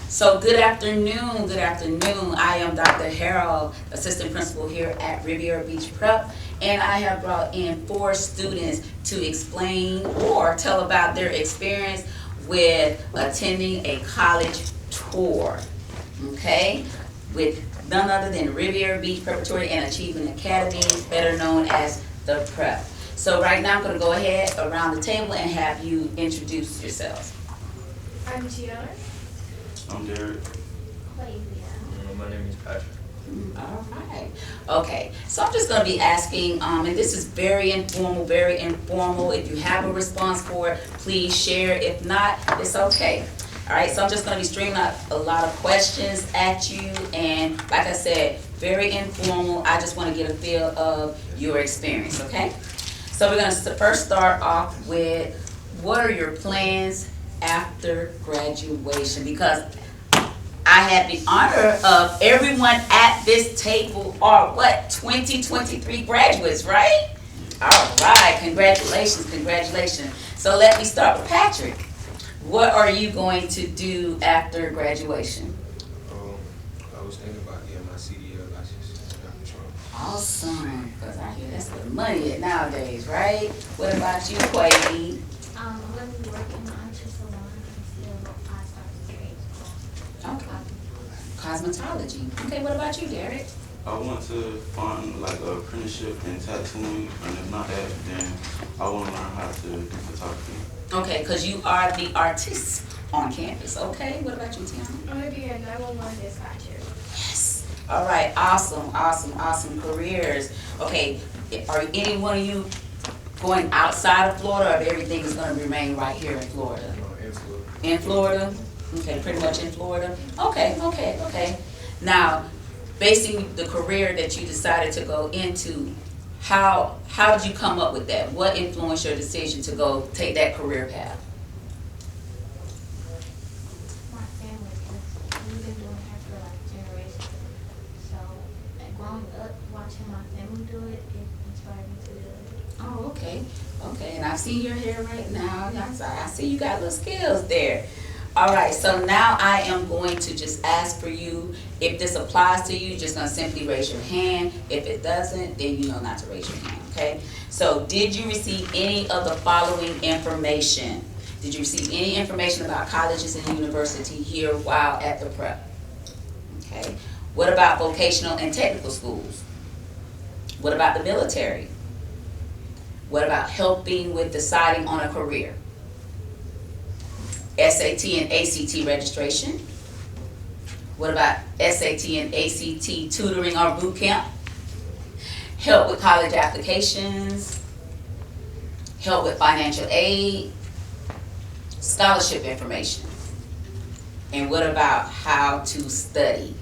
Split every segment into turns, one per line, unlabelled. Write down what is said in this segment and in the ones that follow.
So good afternoon, good afternoon. I am Dr. Harrell, assistant principal here at Riviera Beach Prep, and I have brought in 4 students to explain or tell about their experience with attending a college tour, okay, with none other than Riviera Beach Preparatory and Achievement Academy, better known as the Prep. So right now I'm going to go ahead around the table and have you introduce yourselves.
I'm Tiana.
I'm Derek.
My name is Patrick.
All right. Okay. So I'm just going to be asking, and this is very informal, very informal. If you have a response for it, please share. If not, it's okay. All right. So I'm just going to be streaming out a lot of questions at you, and like I said, very informal. I just want to get a feel of your experience. Okay. So we're going to first start off with, what are your plans after graduation? Because I had the honor of everyone at this table are 2023 graduates, right? All right, congratulations, congratulations. So let me start with Patrick. What are you going to do after graduation?
I was thinking about getting my CDL license.
Awesome, because I hear that's where the money at nowadays, right? What about you, Quavy?
I'm going to be working on a salon until I start the trade school.
Okay. Cosmetology. Okay, what about you, Derek?
I want to find like a apprenticeship in tattooing, and if not that, then I want to learn how to do photography.
Okay, because you are the artist on campus. Okay, what about you, Tiana?
I'm going to be a 911 dispatcher.
Yes. All right, awesome, awesome, awesome careers. Okay, are any one of you going outside of Florida, or everything is going to remain right here in Florida?
In Florida.
In Florida? Okay, pretty much in Florida? Okay. Now, basing the career that you decided to go into, how did you come up with that? What influenced your decision to go take that career path?
My family, because we've been doing hair for like generations. So, growing up, watching my family do it, it inspired me to do it.
Oh, okay, and I see your hair right now. I see you got little skills there. All right, so now I am going to just ask for you, if this applies to you, you're just gonna simply raise your hand. If it doesn't, then you know not to raise your hand, okay? So did you receive any of the following information? Did you receive any information about colleges and university here while at the prep? Okay, what about vocational and technical schools? What about the military? What about helping with deciding on a career? SAT and ACT registration? What about SAT and ACT tutoring or boot camp? Help with college applications? Help with financial aid? Scholarship information? And what about how to study?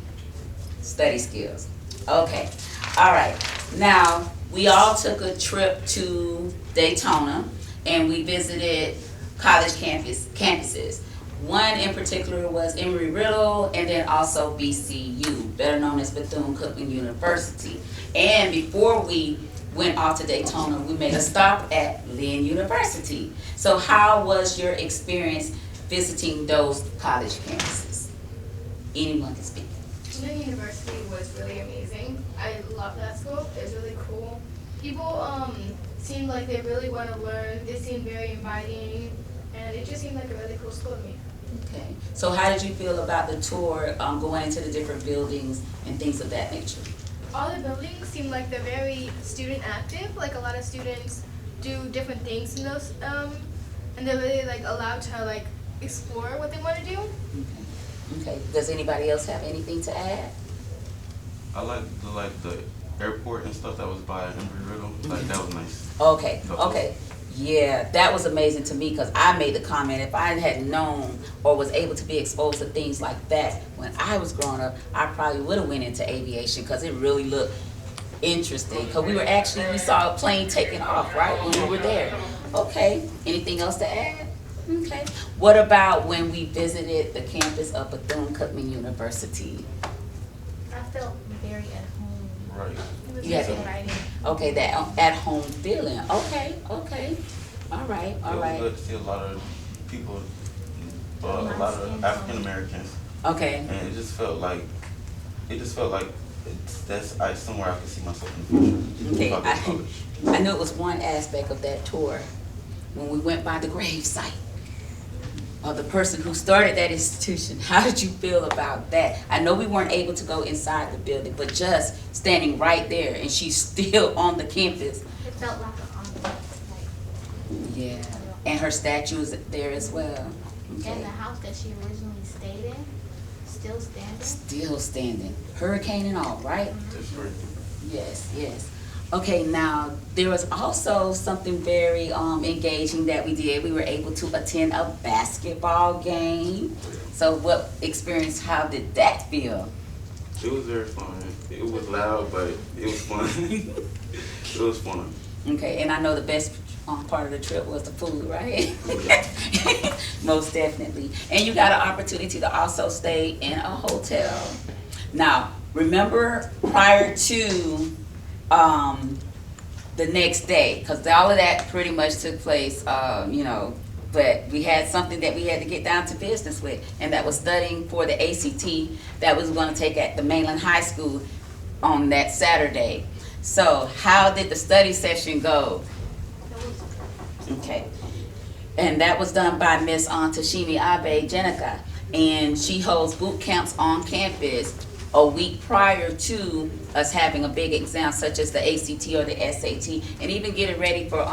Study skills. Okay, all right. Now, we all took a trip to Daytona and we visited college campuses. One in particular was Emory-Riddle, and then also BCU, better known as Bethune-Cookman University. And before we went off to Daytona, we made a stop at Lynn University. So how was your experience visiting those college campuses? Anyone can speak.
Lynn University was really amazing. I love that school. It's really cool. People seemed like they really want to learn. They seemed very inviting, and it just seemed like a really cool school to me.
Okay. So how did you feel about the tour, going into the different buildings and things of that nature?
All the buildings seem like they're very student active. Like a lot of students do different things in those, and they're really like allowed to like explore what they want to do.
Okay. Does anybody else have anything to add?
I like the airport and stuff that was by Embry-Riddle. Like that was nice.
Okay. Yeah, that was amazing to me because I made the comment, if I had known or was able to be exposed to things like that when I was growing up, I probably would have went into aviation because it really looked interesting. Because we saw a plane taking off, right, when we were there. Okay, anything else to add? Okay. What about when we visited the campus of Bethune-Cookman University?
I felt very at home.
Right.
It was
Yeah.
very inviting.
Okay, that at-home feeling. Okay. All right.
It was good to see a lot of people, a lot of African Americans.
Okay.
And it just felt like that's somewhere I could see myself in the future.
Okay,
if I go to college.
I knew it was one aspect of that tour when we went by the grave site of the person who started that institution. How did you feel about that? I know we weren't able to go inside the building, but just standing right there and she's still on the campus.
It felt like an honor.
Yeah, and her statue is there as well.
And
Okay.
the house that she originally stayed in, still standing.
Still standing, hurricane and all, right?
That's great.
Yes, yes. Okay, now, there was also something very engaging that we did. We were able to attend a basketball game. So what experience, how did that feel?
It was very fun. It was loud, but it was fun. It was fun.
Okay, and I know the best part of the trip was the food, right? Most definitely. And you got an opportunity to also stay in a hotel. Now, remember prior to the next day, because all of that pretty much took place, but we had something that we had to get down to business with, and that was studying for the ACT that was going to take at the Mainland High School on that Saturday. So how did the study session go? Okay. And that was done by Miss Tashimi Abe Jenica, and she holds boot camps on campus a week prior to us having a big exam such as the ACT or the SAT, and even getting ready for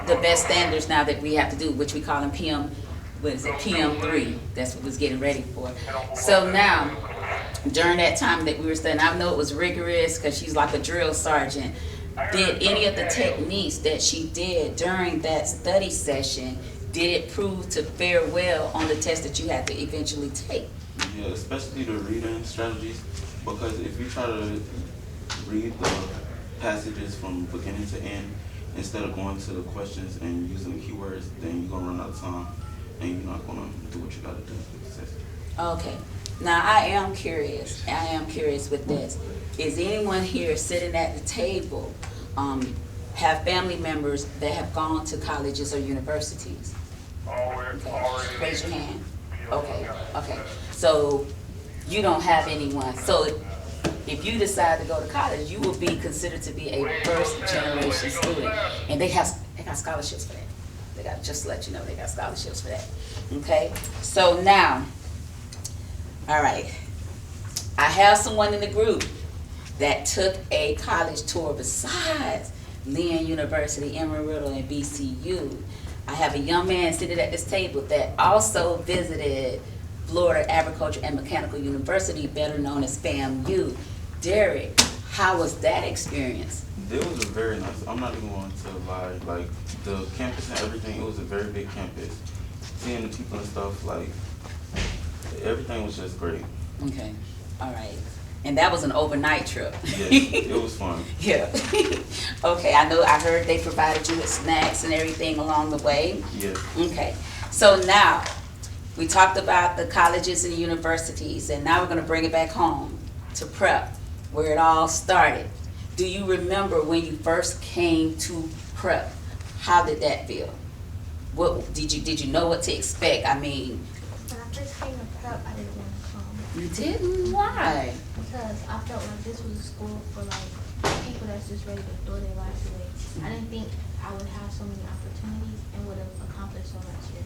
the best standards now that we have to do, which we call them PM3. That's what was getting ready for. So now, during that time that we were studying, I know it was rigorous because she's like a drill sergeant. Did any of the techniques that she did during that study session, did it prove to fare well on the test that you had to eventually take?
Yeah, especially the reading strategies, because if you try to read the passages from beginning to end instead of going to the questions and using the keywords, then you're gonna run out of time and you're not gonna do what you gotta do with the test.
Okay. Now I am curious with this. Is anyone here sitting at the table have family members that have gone to colleges or universities? Okay. Raise your hand. Okay, okay. So you don't have anyone. So if you decide to go to college, you will be considered to be a first generation student. And they got scholarships for that. They got, just to let you know, they got scholarships for that. Okay? So now, all right. I have someone in the group that took a college tour besides Lynn University, Amarillo, and BCU. I have a young man sitting at this table that also visited Florida Agriculture and Mechanical University, better known as FAMU. Derek, how was that experience?
It was a very nice, I'm not even going to lie, like the campus and everything, it was a very big campus. Seeing the people and stuff, like everything was just great.
Okay, all right. And that was an overnight trip.
Yes, it was fun.
Yeah. Okay, I heard they provided you with snacks and everything along the way.
Yes.
Okay, so now, we talked about the colleges and the universities, and now we're gonna bring it back home to prep, where it all started. Do you remember when you first came to prep? How did that feel? What did you know what to expect? I mean,
When I first came to prep, I didn't want to come.
you didn't? Why?
Because I felt like this was a school for like people that's just ready to throw their lives away. I didn't think I would have so many opportunities and would have accomplished so much here.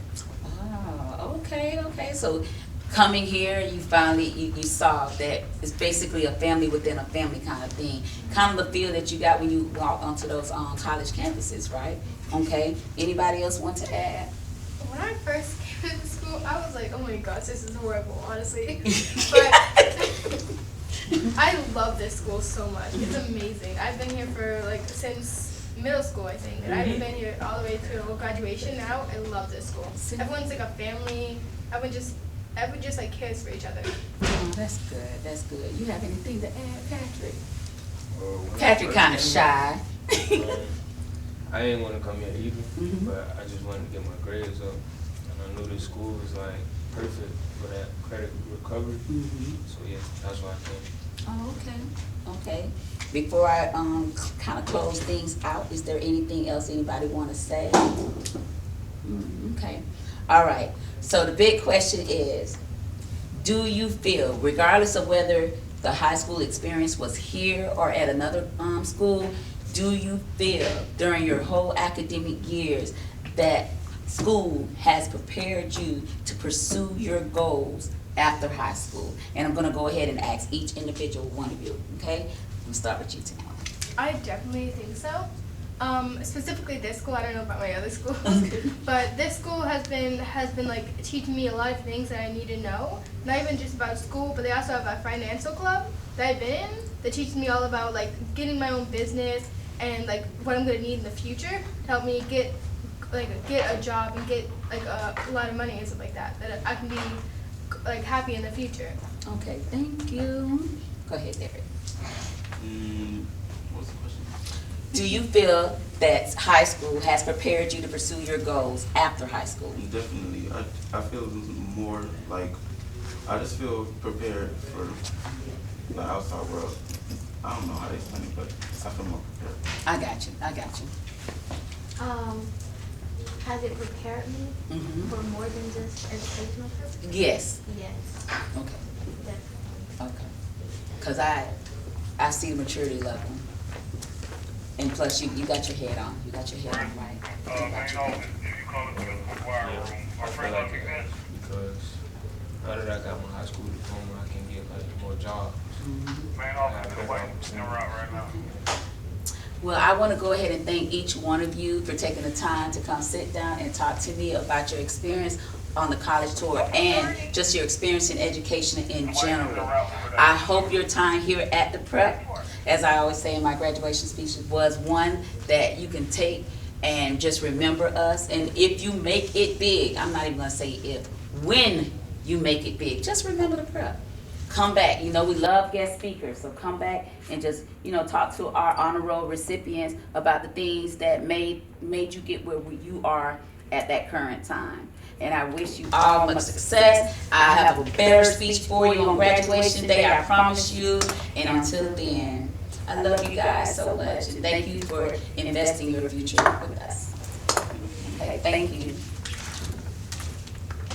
Oh, okay. So coming here, you finally, you saw that it's basically a family within a family kind of thing. Kind of the feel that you got when you walk onto those college campuses, right? Okay. Anybody else want to add?
When I first came to school, I was like, oh my gosh, this is horrible, honestly. But I love this school so much. It's amazing. I've been here for like since middle school, I think. And I've been here all the way to graduation now. I love this school. Everyone's like a family. Everyone just like cares for each other.
Oh, that's good. That's good. You have anything to add, Patrick?
When I
Patrick
first
kind of
came
shy.
here, I didn't want to come here either,
Mhm.
but I just wanted to get my grades up. And I knew this school was like perfect for that credit recovery.
Mhm.
So yeah, that's why I came.
Oh, okay. Before I kind of close things out, is there anything else anybody want to say? Okay. All right. So the big question is, Do you feel, regardless of whether the high school experience was here or at another school, do you feel during your whole academic years that school has prepared you to pursue your goals after high school? And I'm gonna go ahead and ask each individual one of you, okay? We'll start with you, Tamara.
I definitely think so. Specifically this school, I don't know about my other schools, but this school has been like teaching me a lot of things that I need to know. Not even just about school, but they also have a financial club that I've been in that teaches me all about like getting my own business and like what I'm gonna need in the future to help me get a job and get like a lot of money and stuff like that. That I can be like happy in the future.
Okay, thank you. Go ahead, Derek.
What's the question?
Do you feel that high school has prepared you to pursue your goals after high school?
Definitely. I feel more like, I just feel prepared for the outside world. I don't know how to explain it, but I feel more prepared.
I got you.
Has it prepared me
Mm-hmm.
for more than just educational purposes?
Yes.
Yes,
Okay.
definitely.
Okay. Cause I see the maturity level. And plus you got your head on. You got your head on right. You got your head.
I feel like it because now that I got my high school diploma, I can get like more jobs.
Mhm.
I have better opportunities.
Well, I want to go ahead and thank each one of you for taking the time to come sit down and talk to me about your experience on the college tour and just your experience in education in general. I hope your time here at the prep, as I always say in my graduation speech, was one that you can take and just remember us. And if you make it big, I'm not even going to say if, when you make it big, just remember the prep. Come back. You know, we love guest speakers, so come back and just, you know, talk to our honor roll recipients about the things that made you get where you are at that current time. And I wish you all much success. I have a better speech for you on graduation day, I promise you. And until then, I love you guys so much, and thank you for investing your future with us. Okay, thank you.